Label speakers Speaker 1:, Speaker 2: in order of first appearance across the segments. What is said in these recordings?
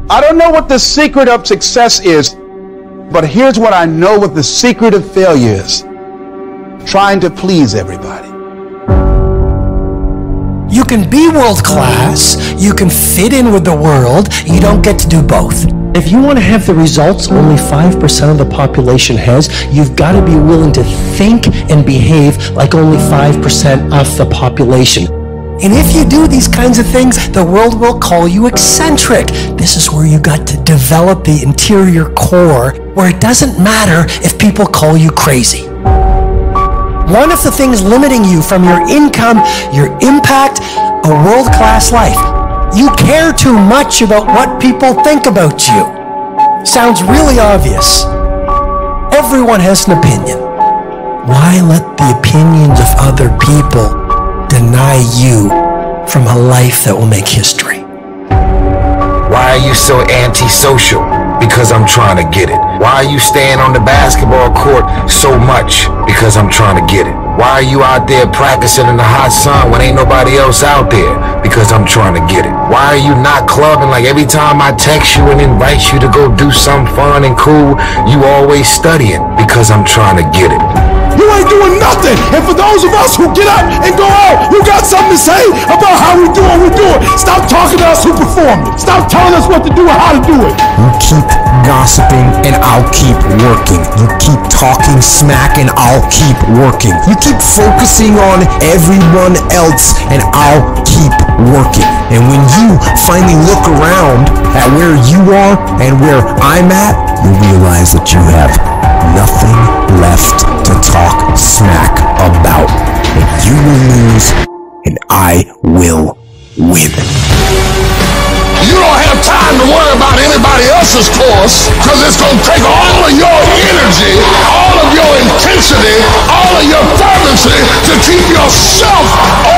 Speaker 1: I don't know what the secret of success is, but here's what I know what the secret of failure is. Trying to please everybody.
Speaker 2: You can be world class, you can fit in with the world, you don't get to do both. If you want to have the results only 5% of the population has, you've got to be willing to think and behave like only 5% of the population. And if you do these kinds of things, the world will call you eccentric. This is where you got to develop the interior core, where it doesn't matter if people call you crazy. One of the things limiting you from your income, your impact, a world-class life. You care too much about what people think about you. Sounds really obvious. Everyone has an opinion. Why let the opinions of other people deny you from a life that will make history?
Speaker 3: Why are you so antisocial? Because I'm trying to get it. Why are you staying on the basketball court so much? Because I'm trying to get it. Why are you out there practicing in the hot sun when ain't nobody else out there? Because I'm trying to get it. Why are you not clubbing like every time I text you and invite you to go do something fun and cool, you always studying? Because I'm trying to get it.
Speaker 4: You ain't doing nothing. And for those of us who get up and go out, you got something to say about how we do what we do it. Stop talking to us who performed it. Stop telling us what to do and how to do it.
Speaker 5: You keep gossiping and I'll keep working. You keep talking smack and I'll keep working. You keep focusing on everyone else and I'll keep working. And when you finally look around at where you are and where I'm at, you realize that you have nothing left to talk smack about. And you will lose and I will win.
Speaker 4: You don't have time to worry about anybody else's course, because it's going to take all of your energy, all of your intensity, all of your fervency to keep yourself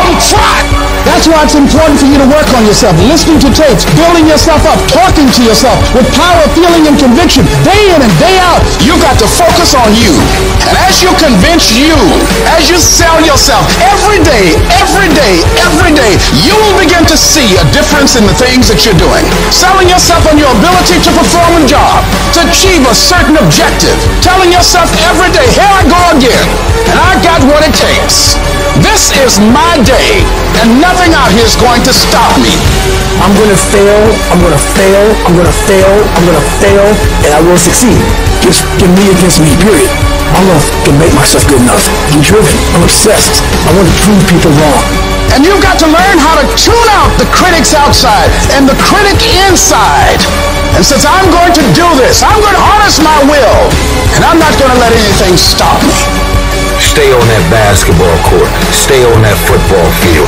Speaker 4: on track. That's why it's important for you to work on yourself, listening to tapes, building yourself up, talking to yourself with power, feeling, and conviction, day in and day out. You got to focus on you. And as you convince you, as you sell yourself every day, you will begin to see a difference in the things that you're doing. Selling yourself on your ability to perform a job, to achieve a certain objective. Telling yourself every day, here I go again, and I got what it takes. This is my day, and nothing out here is going to stop me.
Speaker 2: I'm going to fail, I'm going to fail, I'm going to fail, I'm going to fail, and I will succeed. Just give me against me, period. I'm going to make myself good enough. I'm driven, I'm obsessed. I want to prove people wrong.
Speaker 4: And you've got to learn how to tune out the critics outside and the critic inside. And since I'm going to do this, I'm going to harness my will, and I'm not going to let anything stop me.
Speaker 3: Stay on that basketball court. Stay on that football field.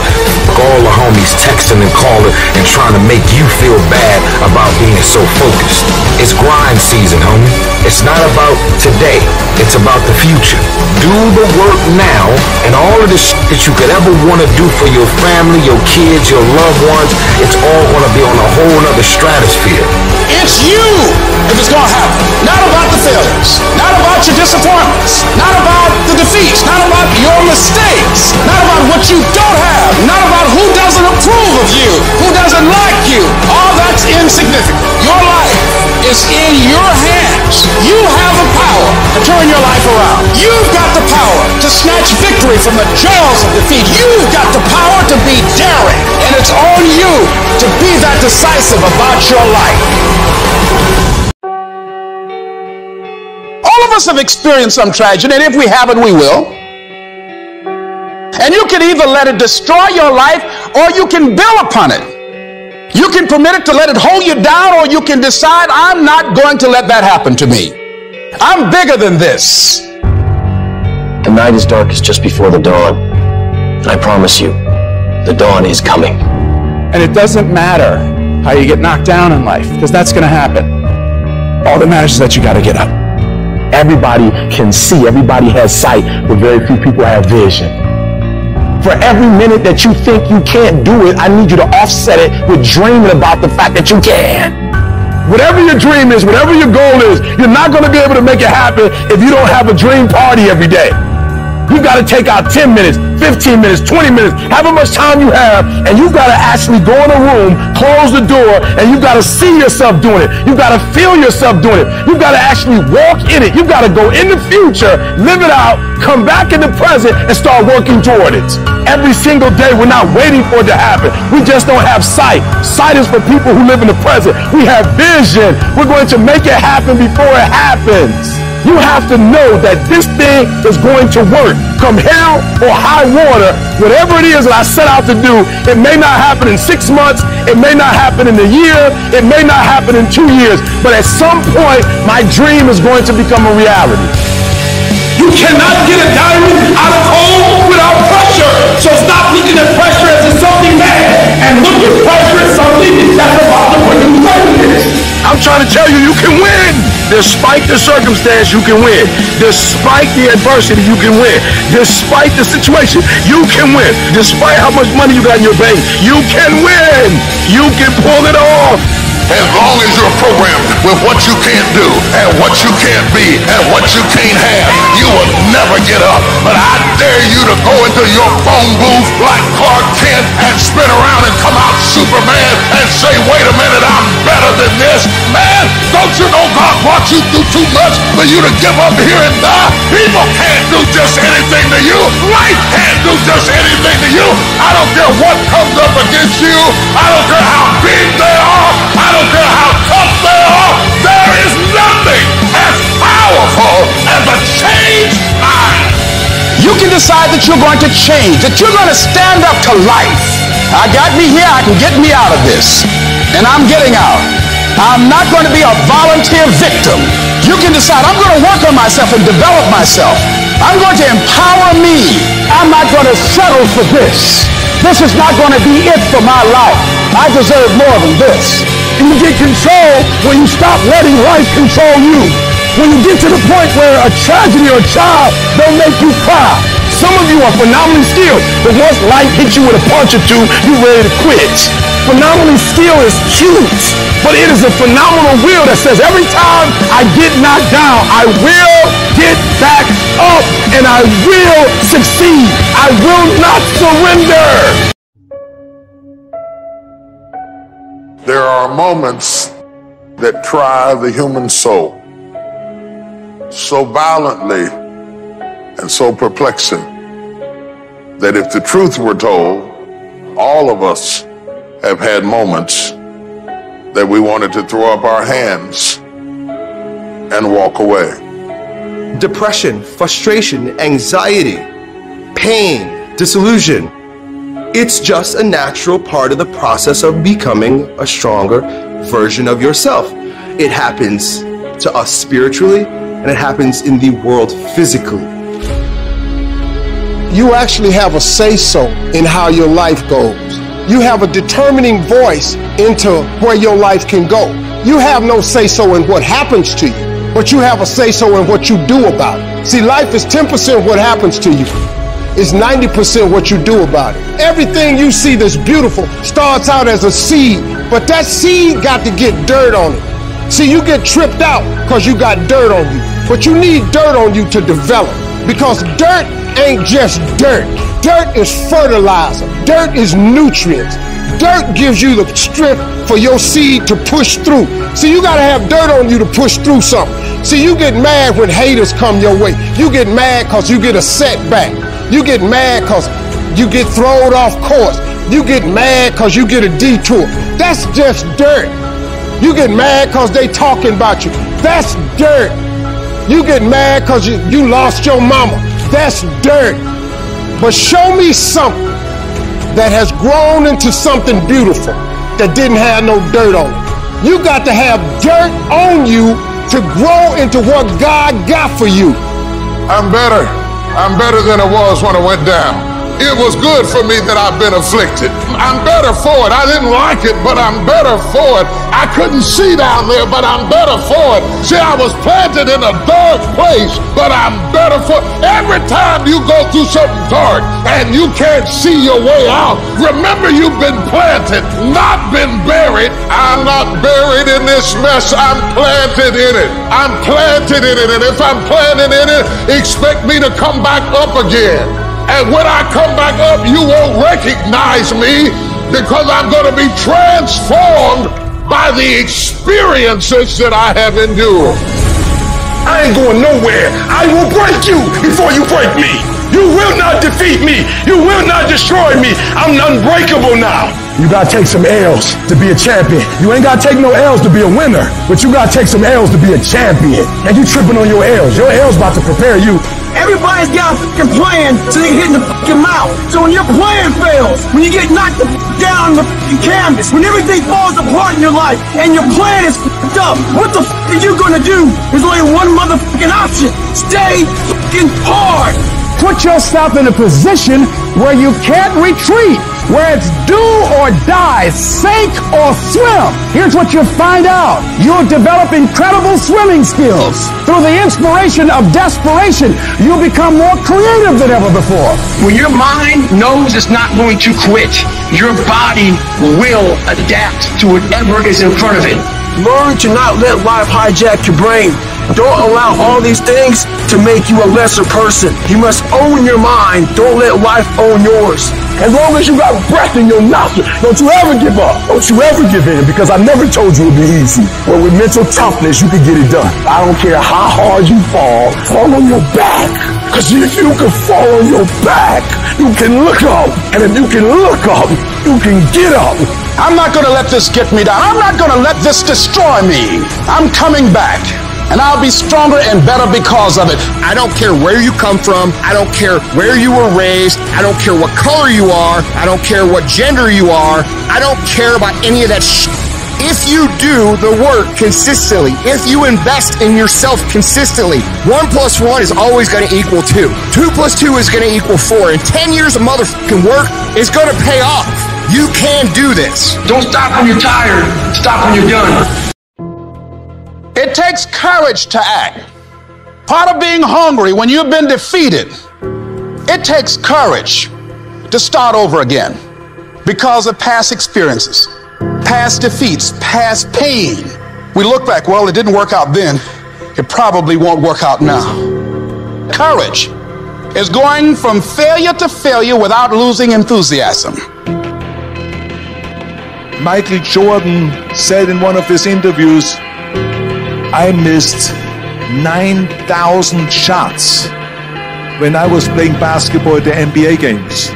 Speaker 3: All the homies texting and calling and trying to make you feel bad about being so focused. It's grind season, homie. It's not about today. It's about the future. Do the work now, and all of the shit that you could ever want to do for your family, your kids, your loved ones, it's all going to be on a whole other stratosphere.
Speaker 4: It's you if it's going to happen. Not about the failures. Not about your disappointments. Not about the defeats. Not about your mistakes. Not about what you don't have. Not about who doesn't approve of you. Who doesn't like you. All that's insignificant. Your life is in your hands. You have the power to turn your life around. You've got the power to snatch victory from the jaws of defeat. You've got the power to be daring. And it's on you to be that decisive about your life. All of us have experienced some tragedy, and if we haven't, we will. And you can either let it destroy your life, or you can build upon it. You can permit it to let it hold you down, or you can decide, I'm not going to let that happen to me. I'm bigger than this.
Speaker 6: The night is darkest just before the dawn. And I promise you, the dawn is coming.
Speaker 1: And it doesn't matter how you get knocked down in life, because that's going to happen. All that matters is that you got to get up.
Speaker 4: Everybody can see, everybody has sight, but very few people have vision. For every minute that you think you can't do it, I need you to offset it with dreaming about the fact that you can. Whatever your dream is, whatever your goal is, you're not going to be able to make it happen if you don't have a dream party every day. You got to take out 10 minutes,
Speaker 7: 15 minutes, 20 minutes, however much time you have, and you got to actually go in a room, close the door, and you got to see yourself doing it. You got to feel yourself doing it. You got to actually walk in it. You got to go in the future, live it out, come back in the present, and start working toward it. Every single day, we're not waiting for it to happen. We just don't have sight. Sight is for people who live in the present. We have vision. We're going to make it happen before it happens. You have to know that this thing is going to work. Come hell or high water, whatever it is that I set out to do, it may not happen in 6 months, it may not happen in a year, it may not happen in 2 years, but at some point, my dream is going to become a reality.
Speaker 8: You cannot get a diamond out of coal without pressure. So stop looking at pressure as something bad and look at pressure as something that's about to bring you greatness.
Speaker 7: I'm trying to tell you, you can win. Despite the circumstance, you can win. Despite the adversity, you can win. Despite the situation, you can win. Despite how much money you got in your bank, you can win. You can pull it off.
Speaker 4: As long as you're programmed with what you can't do and what you can't be and what you can't have, you will never get up. But I dare you to go into your phone booth like Clark Kent and spin around and come out Superman and say, wait a minute, I'm better than this. Man, don't you know God brought you through too much for you to give up here and die? People can't do just anything to you. Life can't do just anything to you. I don't care what comes up against you. I don't care how big they are. I don't care how tough they are. There is nothing as powerful as a changed mind.
Speaker 1: You can decide that you're going to change, that you're going to stand up to life. I got me here, I can get me out of this. And I'm getting out. I'm not going to be a volunteer victim. You can decide, I'm going to work on myself and develop myself. I'm going to empower me. I'm not going to settle for this. This is not going to be it for my life. I deserve more than this.
Speaker 7: You get control when you stop letting life control you. When you get to the point where a tragedy or a child don't make you cry. Some of you are phenomenally skilled, but once life hits you with a punch or two, you're ready to quit. Phenomenally skilled is cute, but it is a phenomenal will that says every time I get knocked down, I will get back up and I will succeed. I will not surrender.
Speaker 4: There are moments that try the human soul so violently and so perplexing that if the truth were told, all of us have had moments that we wanted to throw up our hands and walk away.
Speaker 9: Depression, frustration, anxiety, pain, disillusion. It's just a natural part of the process of becoming a stronger version of yourself. It happens to us spiritually, and it happens in the world physically.
Speaker 10: You actually have a say-so in how your life goes. You have a determining voice into where your life can go. You have no say-so in what happens to you, but you have a say-so in what you do about it. See, life is 10% what happens to you. It's 90% what you do about it. Everything you see that's beautiful starts out as a seed, but that seed got to get dirt on it. See, you get tripped out because you got dirt on you, but you need dirt on you to develop, because dirt ain't just dirt. Dirt is fertilizer. Dirt is nutrients. Dirt gives you the strength for your seed to push through. See, you got to have dirt on you to push through something. See, you get mad when haters come your way. You get mad because you get a setback. You get mad because you get thrown off course. You get mad because you get a detour. That's just dirt. You get mad because they talking about you. That's dirt. You get mad because you lost your mama. That's dirt. But show me something that has grown into something beautiful that didn't have no dirt on it. You got to have dirt on you to grow into what God got for you.
Speaker 4: I'm better. I'm better than I was when I went down. It was good for me that I've been afflicted. I'm better for it. I didn't like it, but I'm better for it. I couldn't see down there, but I'm better for it. See, I was planted in a dark place, but I'm better for it. Every time you go through something dark and you can't see your way out, remember you've been planted, not been buried. I'm not buried in this mess. I'm planted in it. I'm planted in it. And if I'm planted in it, expect me to come back up again. And when I come back up, you won't recognize me because I'm going to be transformed by the experiences that I have endured.
Speaker 8: I ain't going nowhere. I will break you before you break me. You will not defeat me. You will not destroy me. I'm unbreakable now.
Speaker 7: You gotta take some L's to be a champion. You ain't gotta take no L's to be a winner, but you gotta take some L's to be a champion. And you tripping on your L's. Your L's about to prepare you.
Speaker 8: Everybody's got a fucking plan so they can hit in the fucking mouth. So when your plan fails, when you get knocked the down the fucking canvas, when everything falls apart in your life and your plan is fucked up, what the fuck are you gonna do? There's only one motherfucking option. Stay fucking hard.
Speaker 1: Put yourself in a position where you can't retreat, where it's do or die, sink or swim. Here's what you'll find out. You'll develop incredible swimming skills. Through the inspiration of desperation, you'll become more creative than ever before.
Speaker 8: When your mind knows it's not going to quit, your body will adapt to whatever is in front of it. Learn to not let life hijack your brain. Don't allow all these things to make you a lesser person. You must own your mind. Don't let life own yours.
Speaker 7: As long as you got breath in your nostril, don't you ever give up. Don't you ever give in, because I never told you it'd be easy. But with mental toughness, you can get it done. I don't care how hard you fall on your back. Because if you can fall on your back, you can look up. And if you can look up, you can get up.
Speaker 1: I'm not going to let this get me down. I'm not going to let this destroy me. I'm coming back. And I'll be stronger and better because of it.
Speaker 11: I don't care where you come from. I don't care where you were raised. I don't care what color you are. I don't care what gender you are. I don't care about any of that shit. If you do the work consistently, if you invest in yourself consistently, 1 + 1 is always going to equal 2. 2 + 2 is going to equal 4. And 10 years of motherfucking work is going to pay off. You can do this.
Speaker 8: Don't stop when you're tired. Stop when you're done.
Speaker 1: It takes courage to act. Part of being hungry when you've been defeated, it takes courage to start over again because of past experiences, past defeats, past pain. We look back, well, it didn't work out then. It probably won't work out now. Courage is going from failure to failure without losing enthusiasm.
Speaker 12: Michael Jordan said in one of his interviews, I missed 9,000 shots when I was playing basketball at the NBA games.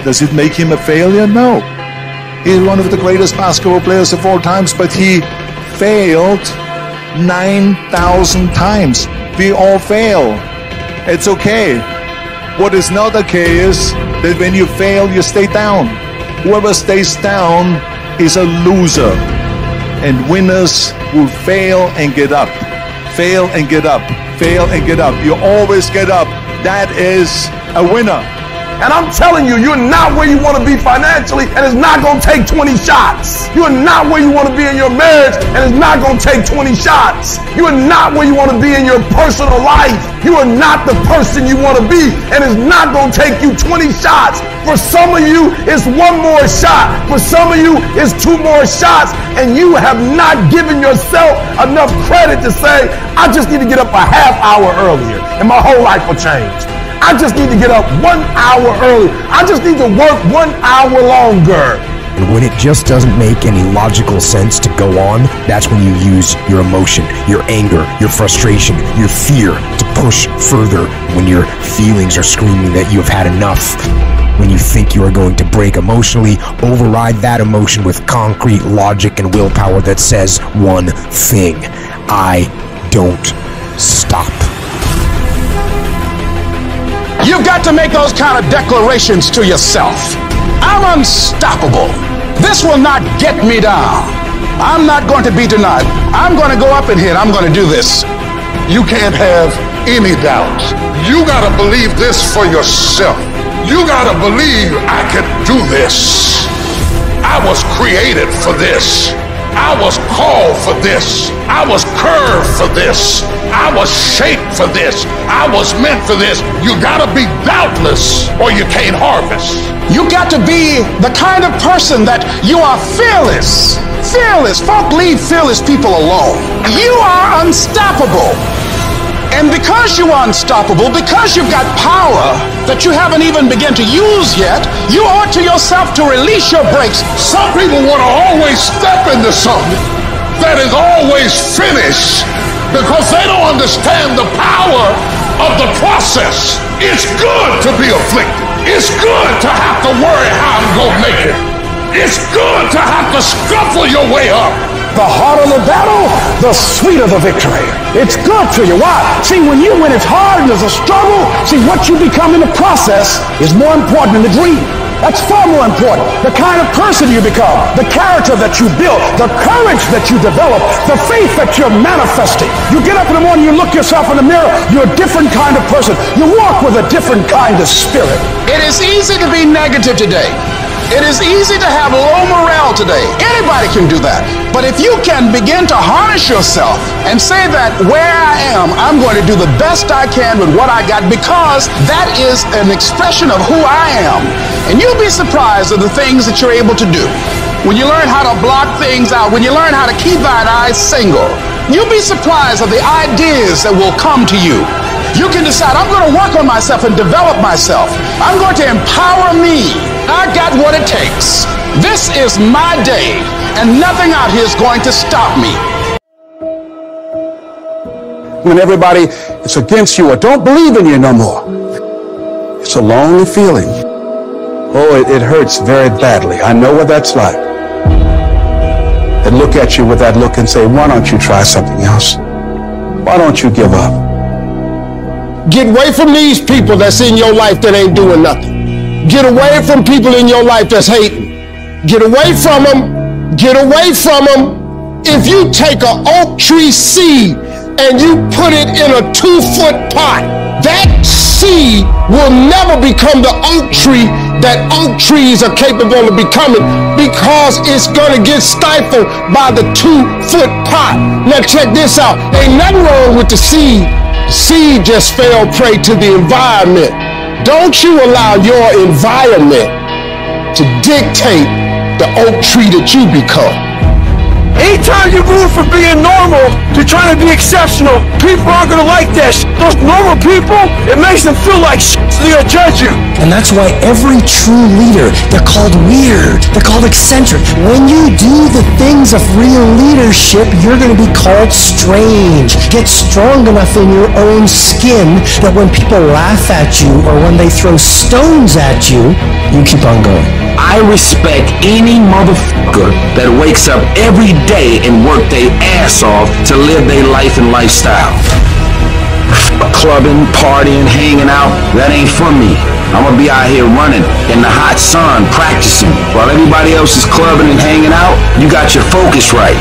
Speaker 12: Does it make him a failure? No. He's one of the greatest basketball players of all times, but he failed 9,000 times. We all fail. It's okay. What is not okay is that when you fail, you stay down. Whoever stays down is a loser. And winners will fail and get up. Fail and get up. Fail and get up. You always get up. That is a winner.
Speaker 7: And I'm telling you, you're not where you want to be financially, and it's not going to take 20 shots. You're not where you want to be in your marriage, and it's not going to take 20 shots. You are not where you want to be in your personal life. You are not the person you want to be, and it's not going to take you 20 shots. For some of you, it's 1 more shot. For some of you, it's 2 more shots, and you have not given yourself enough credit to say, I just need to get up a half hour earlier, and my whole life will change. I just need to get up 1 hour early. I just need to work 1 hour longer.
Speaker 5: And when it just doesn't make any logical sense to go on, that's when you use your emotion, your anger, your frustration, your fear to push further. When your feelings are screaming that you have had enough. When you think you are going to break emotionally, override that emotion with concrete logic and willpower that says one thing: I don't stop.
Speaker 1: You've got to make those kind of declarations to yourself. I'm unstoppable. This will not get me down. I'm not going to be denied. I'm going to go up in here and I'm going to do this.
Speaker 4: You can't have any doubt. You got to believe this for yourself. You got to believe I can do this. I was created for this. I was called for this. I was curved for this. I was shaped for this. I was meant for this. You gotta be doubtless or you can't harvest.
Speaker 1: You got to be the kind of person that you are fearless. Fearless. Folk leave fearless people alone. You are unstoppable. And because you are unstoppable, because you've got power that you haven't even begun to use yet, you ought to yourself to release your brakes.
Speaker 4: Some people want to always step into something that is always finished because they don't understand the power of the process. It's good to be afflicted. It's good to have to worry how I'm going to make it. It's good to have to scuffle your way up.
Speaker 1: The harder the battle, the sweeter the victory. It's good for you. Why? See, when it's hard and there's a struggle, see, what you become in the process is more important than the dream. That's far more important. The kind of person you become, the character that you build, the courage that you develop, the faith that you're manifesting. You get up in the morning, you look yourself in the mirror, you're a different kind of person. You walk with a different kind of spirit. It is easy to be negative today. It is easy to have low morale today. Anybody can do that. But if you can begin to harness yourself and say that where I am, I'm going to do the best I can with what I got, because that is an expression of who I am. And you'll be surprised at the things that you're able to do. When you learn how to block things out, when you learn how to keep thine eyes single, you'll be surprised at the ideas that will come to you. You can decide, I'm going to work on myself and develop myself. I'm going to empower me. I got what it takes. This is my day, and nothing out here is going to stop me. When everybody is against you or don't believe in you no more, it's a lonely feeling. Oh, it hurts very badly. I know what that's like. They look at you with that look and say, why don't you try something else? Why don't you give up?
Speaker 10: Get away from these people that's in your life that ain't doing nothing. Get away from people in your life that's hating. Get away from them. Get away from them. If you take an oak tree seed and you put it in a 2-foot pot, that seed will never become the oak tree that oak trees are capable of becoming, because it's going to get stifled by the 2-foot pot. Now check this out. Ain't nothing wrong with the seed. The seed just fell prey to the environment. Don't you allow your environment to dictate the oak tree that you become.
Speaker 8: Anytime you move from being normal to trying to be exceptional, people aren't going to like that. Those normal people, it makes them feel like so they're going to judge you.
Speaker 2: And that's why every true leader, they're called weird, they're called eccentric. When you do the things of real leadership, you're going to be called strange. Get strong enough in your own skin that when people laugh at you or when they throw stones at you, you keep on going.
Speaker 3: I respect any motherfucker that wakes up every day and work their ass off to live their life and lifestyle. Clubbing, partying, hanging out, that ain't for me. I'm gonna be out here running in the hot sun, practicing. While everybody else is clubbing and hanging out, you got your focus right.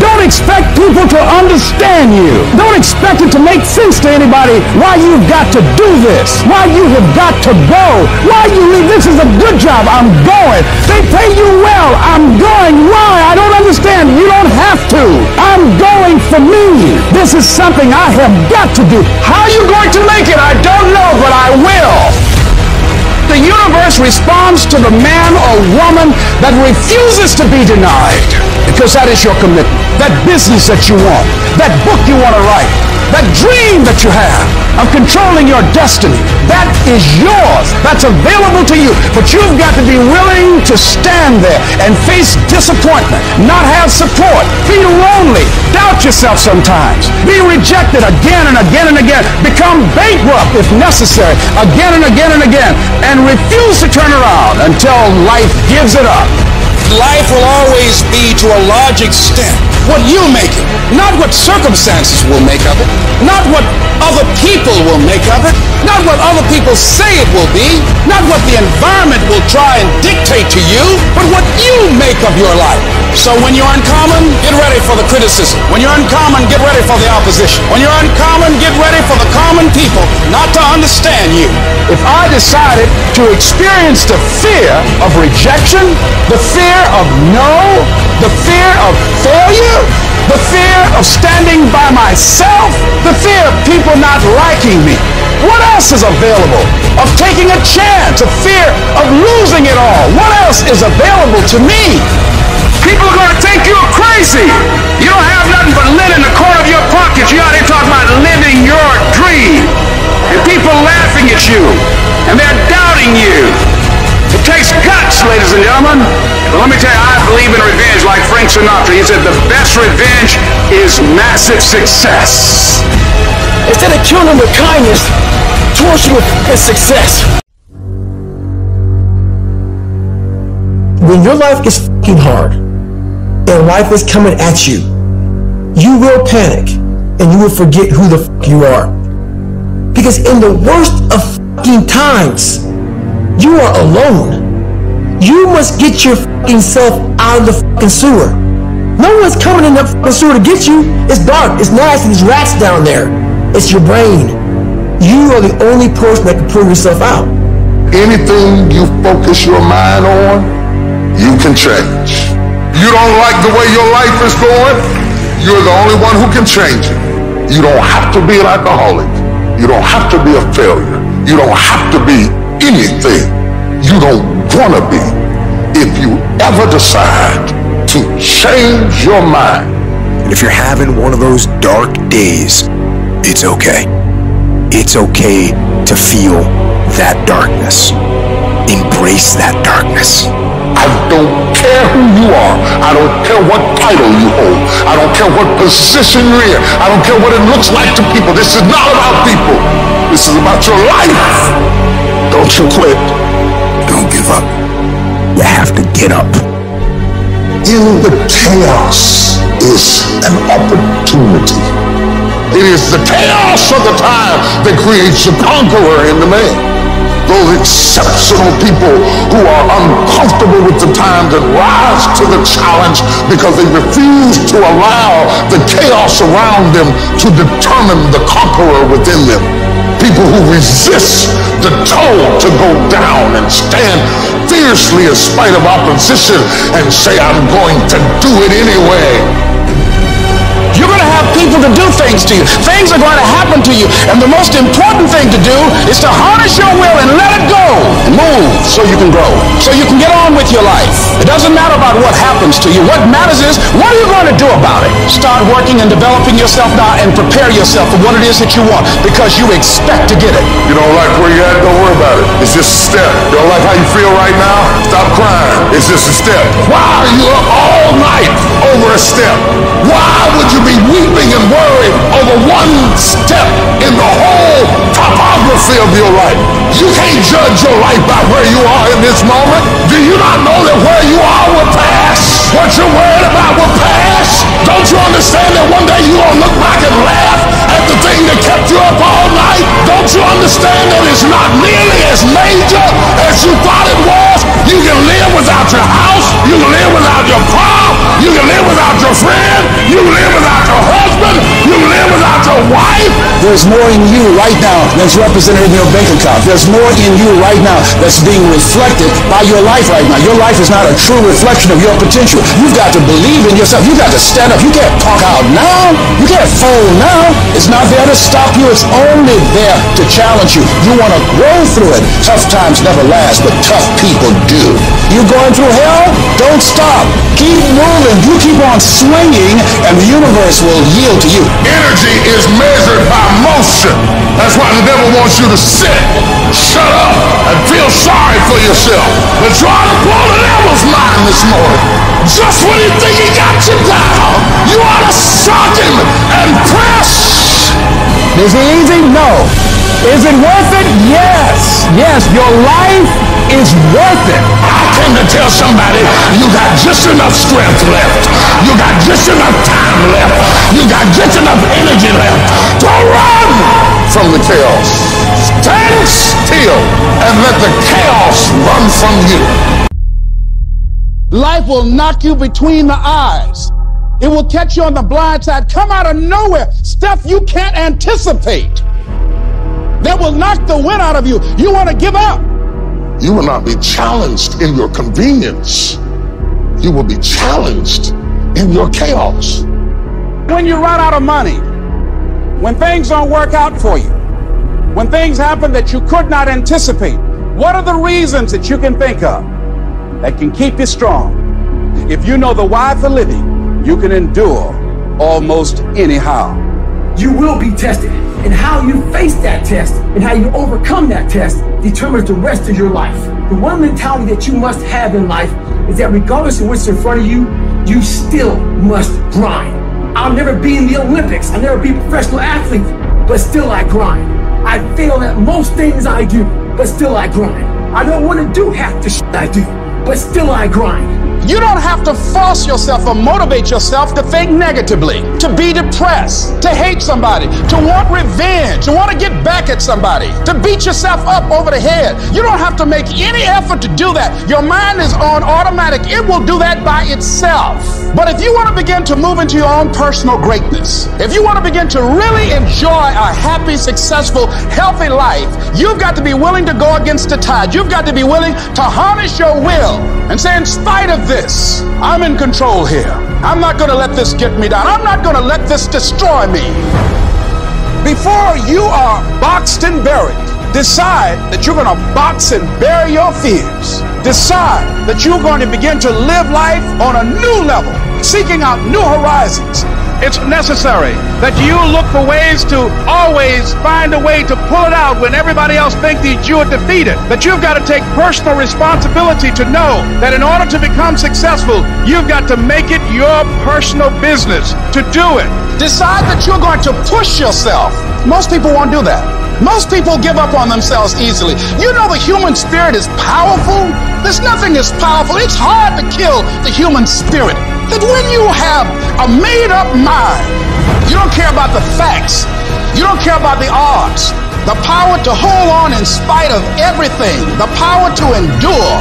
Speaker 1: Don't expect people to understand you. Don't expect it to make sense to anybody why you've got to do this, why you have got to go, why you leave. This is a good job. I'm going. They pay you well. I'm going. Why? I don't understand. You don't have to. I'm going for me. This is something I have got to do. How are you going to make it? I don't know, but I will. The universe responds to the man or woman that refuses to be denied, because that is your commitment. That business that you want, that book you want to write, that dream that you have of controlling your destiny, that is yours. That's available to you. But you've got to be willing to stand there and face disappointment, not have support, be lonely, doubt yourself sometimes, be rejected again and again and again, become bankrupt if necessary, again and again and again, and refuse to turn around until life gives it up. Life will always be, to a large extent, what you make it, not what circumstances will make of it, not what other people will make of it, not what other people say it will be, not what the environment will try and dictate to you, but what you make of your life. So when you're uncommon, get ready for the criticism. When you're uncommon, get ready for the opposition. When you're uncommon, get ready for the common people not to understand you. If I decided to experience the fear of rejection, the fear of no, the fear of failure, the fear of standing by myself, the fear of people not liking me, what else is available? Of taking a chance, a fear of losing it all, what else is available to me? People are going to think you're crazy. You don't have nothing but lint in the corner of your pocket. You out here talking about living your you, and they're doubting you. It takes guts, ladies and gentlemen. But let me tell you, I believe in revenge like Frank Sinatra. He said the best revenge is massive success.
Speaker 8: Instead of killing them with kindness, torture with success. When your life gets fucking hard and life is coming at you, you will panic and you will forget who the fuck you are. Because in the worst of fucking times, you are alone. You must get your fucking self out of the fucking sewer. No one's coming in that fucking sewer to get you. It's dark, it's nasty, there's rats down there. It's your brain. You are the only person that can pull yourself out.
Speaker 4: Anything you focus your mind on, you can change. You don't like the way your life is going, you're the only one who can change it. You don't have to be an alcoholic. You don't have to be a failure. You don't have to be anything you don't want to be. If you ever decide to change your mind.
Speaker 5: And if you're having one of those dark days, it's okay. It's okay to feel that darkness. Embrace that darkness.
Speaker 4: I don't care who you are. I don't care what title you hold. I don't care what position you're in. I don't care what it looks like to people. This is not about people. This is about your life. Don't you quit. Don't give up.
Speaker 5: You have to get up.
Speaker 4: In the chaos is an opportunity. It is the chaos of the time that creates the conqueror in the man. Those exceptional people who are uncomfortable with the times and rise to the challenge because they refuse to allow the chaos around them to determine the conqueror within them. People who resist the toll to go down and stand fiercely in spite of opposition and say, I'm going to do it anyway.
Speaker 1: You're going to have people to do things to you. Things are going to happen to you. And the most important thing to do is to harness your will and let it go and move so you can grow, so you can get on with your life. It doesn't matter about what happens to you. What matters is, what are you going to do about it? Start working and developing yourself now and prepare yourself for what it is that you want, because you expect to get it.
Speaker 4: You don't like where you're at? Don't worry about it. It's just a step. You don't like how you feel right now? Stop crying. It's just a step. Why are you up all night over a step? Why would you be weeping and worried over one step in the whole topography of your life? You can't judge your life by where you are in this moment. Do you not know that where you are will pass? What you're worried about will pass? Don't you understand that one day you're going to look back and laugh at the thing that kept you up all night? Don't you understand that it's not nearly as major as you thought it was? You can live without your house. You can live without your car. You can live without your friend. You can live without your husband. You can live without your wife.
Speaker 1: There's more in you right now that's represented in your bank account. There's more in you right now that's being reflected by your life right now. Your life is not a true reflection of your potential. You've got to believe in yourself. You've got to stand up. You can't talk out now. You can't fold now. It's not there to stop you. It's only there to challenge you. You want to grow through it. Tough times never last, but tough people do. You going through hell? Don't stop. Keep moving. You keep on swinging, and the universe will yield to you.
Speaker 4: Energy is measured by motion. That's why the devil wants you to sit, shut up, and feel sorry for yourself. But try to blow the devil's mind this morning. Just when you think he got you down, you ought to shock him and press.
Speaker 1: Is it easy? No. Is it worth it? Yes. Yes, your life is worth it.
Speaker 4: I came to tell somebody you got just enough strength left. You got just enough time left. You got just enough energy left to run from the chaos. Stand still and let the chaos run from you.
Speaker 1: Life will knock you between the eyes. It will catch you on the blind side, come out of nowhere, stuff you can't anticipate. That will knock the wind out of you. You want to give up.
Speaker 4: You will not be challenged in your convenience. You will be challenged in your chaos.
Speaker 1: When you run out of money, when things don't work out for you, when things happen that you could not anticipate, what are the reasons that you can think of that can keep you strong? If you know the why for living, you can endure almost anyhow.
Speaker 8: You will be tested. And how you face that test and how you overcome that test determines the rest of your life. The one mentality that you must have in life is that regardless of what's in front of you, you still must grind. I'll never be in the Olympics. I'll never be a professional athlete, but still I grind. I fail at most things I do, but still I grind. I don't want to do half the shit I do, but still I grind.
Speaker 1: You don't have to force yourself or motivate yourself to think negatively, to be depressed, to hate somebody, to want revenge, to want to get back at somebody, to beat yourself up over the head. You don't have to make any effort to do that. Your mind is on automatic. It will do that by itself. But if you want to begin to move into your own personal greatness, if you want to begin to really enjoy a happy, successful, healthy life, you've got to be willing to go against the tide. You've got to be willing to harness your will and say, in spite of this, I'm in control here. I'm not going to let this get me down. I'm not going to let this destroy me. Before you are boxed and buried, decide that you're going to box and bury your fears. Decide that you're going to begin to live life on a new level, seeking out new horizons. It's necessary that you look for ways to always find a way to pull it out when everybody else thinks that you are defeated. That you've got to take personal responsibility to know that in order to become successful, you've got to make it your personal business to do it. Decide that you're going to push yourself. Most people won't do that. Most people give up on themselves easily. You know the human spirit is powerful. There's nothing as powerful. It's hard to kill the human spirit. That when you have a made-up mind, you don't care about the facts. You don't care about the odds. The power to hold on in spite of everything. The power to endure.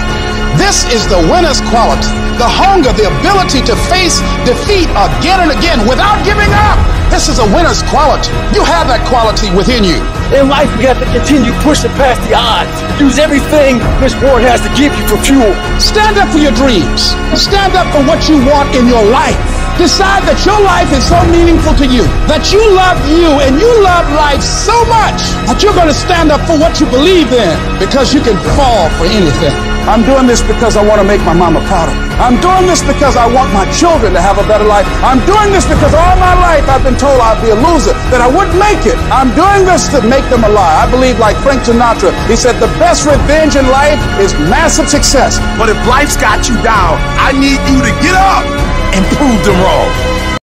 Speaker 1: This is the winner's quality. The hunger, the ability to face defeat again and again without giving up. This is a winner's quality. You have that quality within you.
Speaker 8: In life, we have to continue pushing past the odds. Use everything this world has to give you for fuel.
Speaker 1: Stand up for your dreams. Stand up for what you want in your life. Decide that your life is so meaningful to you, that you love you and you love life so much that you're going to stand up for what you believe in, because you can fall for anything. I'm doing this because I want to make my mama proud of me. I'm doing this because I want my children to have a better life. I'm doing this because all my life I've been told I'd be a loser, that I wouldn't make it. I'm doing this to make them a lie. I believe, like Frank Sinatra, he said the best revenge in life is massive success.
Speaker 11: But if life's got you down, I need you to get up and prove them wrong.